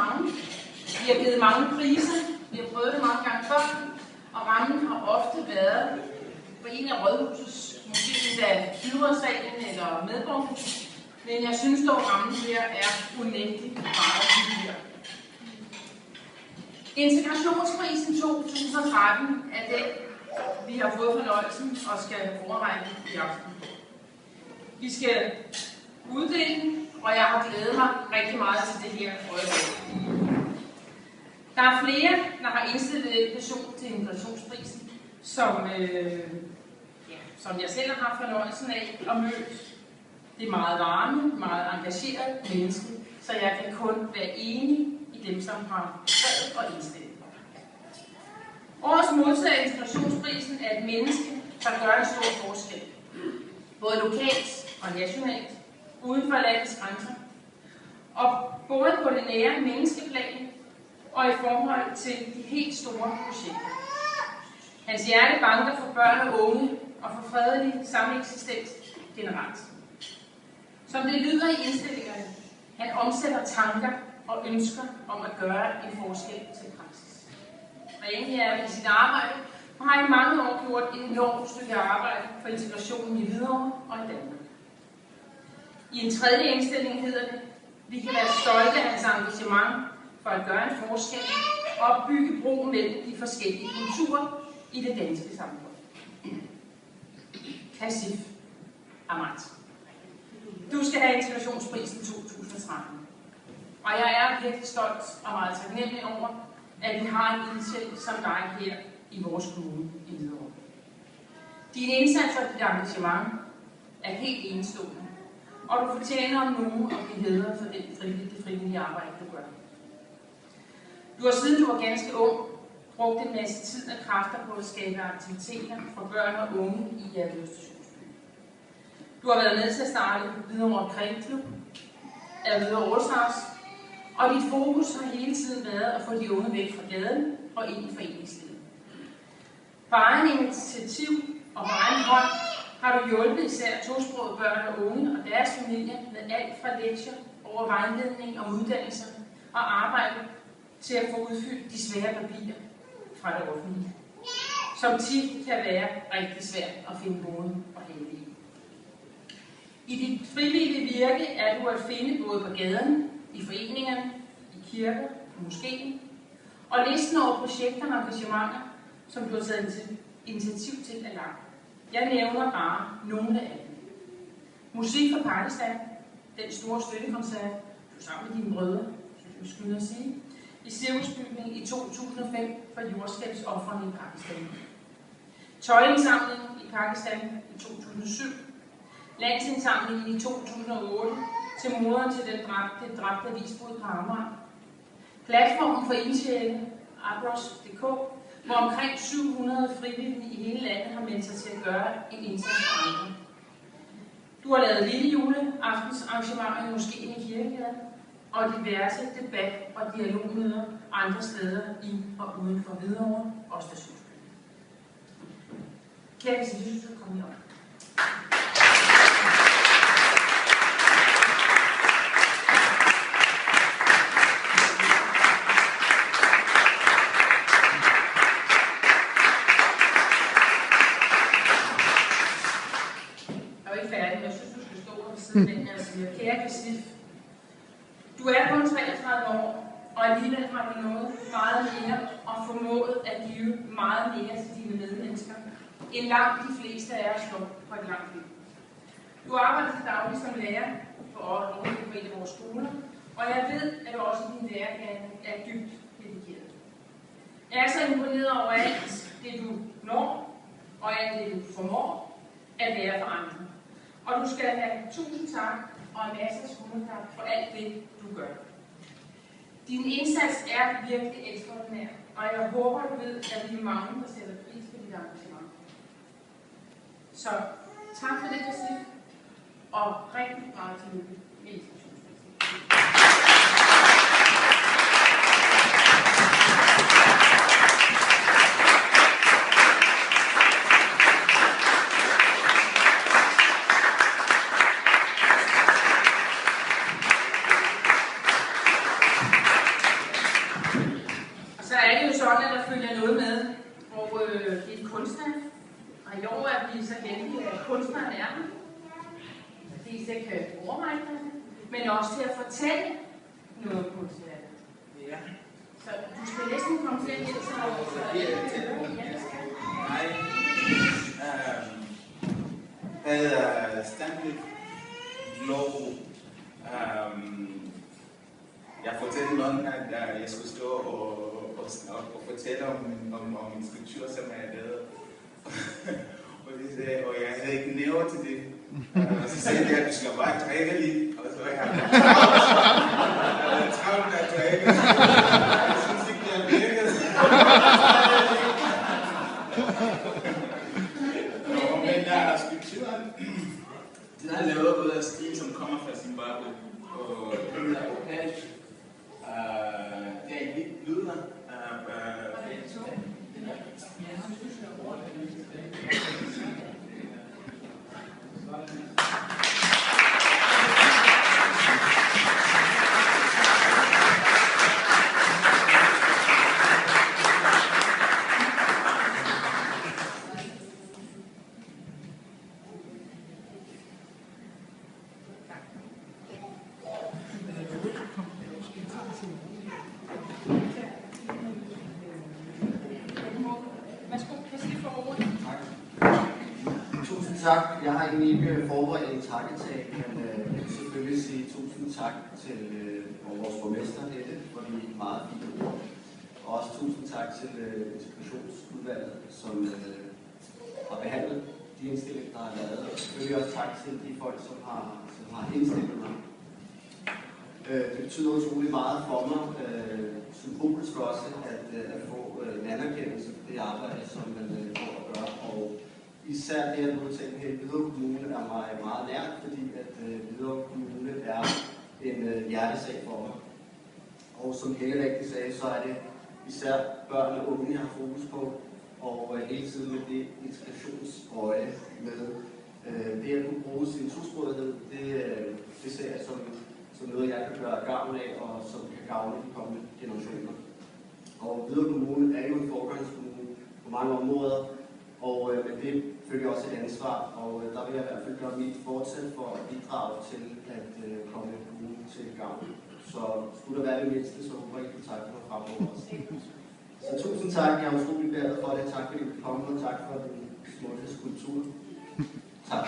mange. Vi har givet mange priser, vi har prøvet det mange gange før, og rammen har ofte været på en af rådhusets, måske endda byrådssalen eller medborgerhuset, men jeg synes dog, rammen her er unægteligt meget hyggelig. Integrationsprisen 2013 er den, vi har fået fornøjelsen og skal overrække i aften. Vi skal uddele den, og jeg har glædet mig rigtig meget til det her øjeblik. Der er flere, der har indstillet en person til integrationsprisen, som jeg selv har haft fornøjelsen af at møde. Det er meget varme, meget engageret menneske, så jeg kan kun være enig i dem, som har skrevet og indstillet. Årets modtager af integrationsprisen er et menneske, der gør en stor forskel. Både lokalt og nationalt, uden for landets grænser. Og både på det nære menneskeplan og i forhold til de helt store projekter. Hans hjerte banker for børn og unge og for fredelig sameksistens generelt. Som det lyder i indstillingerne, han omsætter tanker og ønsker om at gøre en forskel til praksis. Rene er i sit arbejde og har i mange år gjort et enormt stykke arbejde for integrationen i Hvidovre og i Danmark. I en tredje indstilling hedder det, vi kan være stolte af hans engagement for at gøre en forskel og opbygge bro mellem de forskellige kulturer i det danske samfund. Kasif Ahmad. Du skal have integrationsprisen 2013. Og jeg er virkelig stolt og meget taknemmelig over, at vi har en ildsjæl som dig her i vores kommune i Hvidovre. Din indsats og dit engagement er helt enestående, og du fortjener om nogen at blive hædret for det frivillige arbejde, du gør. Du har siden du var ganske ung brugt en masse tid og kræfter på at skabe aktiviteter for børn og unge i Hjerlev Stationsby. Du har været med til at starte Hvidovre Kringklub af Hvidovre Allstars, og dit fokus har hele tiden været at få de unge væk fra gaden og ind i foreningslivet. På egen initiativ og på egen hånd har du hjulpet især tosprogede børn og unge og deres familier med alt fra lektier over vejledning og uddannelser og arbejde til at få udfyldt de svære papirer fra det offentlige, som tit kan være rigtig svært at finde hovedet og hale i. I dit frivillige virke er du at finde både på gaderne, i foreningerne, i kirker, i moskéen, og listen over projekter og engagementer, som du har taget initiativ til er lang. Jeg nævner bare nogle af dem. Musik fra Pakistan, den store støttekoncert, du sammen med dine brødre, som du skylder at sige, i Cirkusbygningen i 2005 for jordskælvsofrene i Pakistan. Tøjindsamlingen i Pakistan i 2007. Landsindsamlingen i 2008 til moderen til det dræbte avisbud på Amager. Platformen for ildsjæle, Abros.dk, hvor omkring 700 frivillige i hele landet har meldt sig til at gøre en indsats for andre. Du har lavet lille juleaftensarrangementer i moskéen i Kirkegade, og diverse debat- og dialogmøder andre steder i og uden for Hvidovre og Stationsbyen. Kære Kasif, kom her op. Kære Kasif, du er kun 33 år, og alligevel har du nået meget mere og formået at give meget mere til dine medmennesker, end langt de fleste af os står på et langt liv. Du arbejder til daglig som lærer på en af vores skoler, og jeg ved, at også din lærergerning er dybt dedikeret. Jeg er så imponeret over alt det, du når, og alt det, du formår at lære for andre. Og du skal have 1000 tak og en masse skuldertak for alt det, du gør. Din indsats er virkelig ekstraordinær, og jeg håber, du ved, at vi er mange, der sætter pris på dit engagement. Så tak for det, Kasif, og rigtig meget tillykke med integrationsprisen. sådan, at der følger noget med, og det er et kunstner. Og i år er vi så heldige, at kunstneren er her. Dels jeg kan overveje det, men også til at fortælle noget om kunstværket. Ja. Så du skal næsten komme til at hjælpe sig over. Hej. Jeg hedder Stanley Low. Jeg fortalte nogen, at jeg skulle stå og fortælle om en skulptur, som jeg lavede. Og jeg havde ikke næver til det. Og så sagde jeg, at du skal bare drikke lidt. Og så var jeg travlt at drikke. Jeg synes ikke, det har virket. Men skulpturen, den er lavet ud af stil, som kommer fra Zimbabwe. Og den er okay. Det er lidt lyder. Tak. Jeg har egentlig ikke forberedt en takketale, men jeg vil selvfølgelig sige tusind tak til vores borgmester Helle for de meget fine ord. Og også tusind tak til integrationsudvalget, som har behandlet de indstillinger, der har lavet. Og selvfølgelig også tak til de folk, som har indstillet mig. Det betyder utrolig meget for mig, symbolisk også, at få en anerkendelse for det arbejde, som man får at gøre. Og især det at modtage her i Hvidovre Kommune er mig meget nært, fordi at Hvidovre Kommune er en hjertesag for mig. Og som Helle rigtig sagde, så er det især børn og unge, jeg har fokus på, og hele tiden med det integrationsøje med det at kunne bruge sin tosprogethed, det ser jeg som noget, jeg kan gøre gavn af, og som kan gavne de kommende generationer. Og Hvidovre Kommune er jo en foregangskommune på mange områder, og med det følger også et ansvar, og der vil jeg i hvert fald gøre mit fortsæt for at bidrage til at komme kommunen til gavn. Så skulle der være det mindste, så håber jeg, at I kan takke mig fremover også. Så tusind tak, jeg er utrolig glad for det. Tak fordi I kom, og tak for den smukke skulptur. Tak.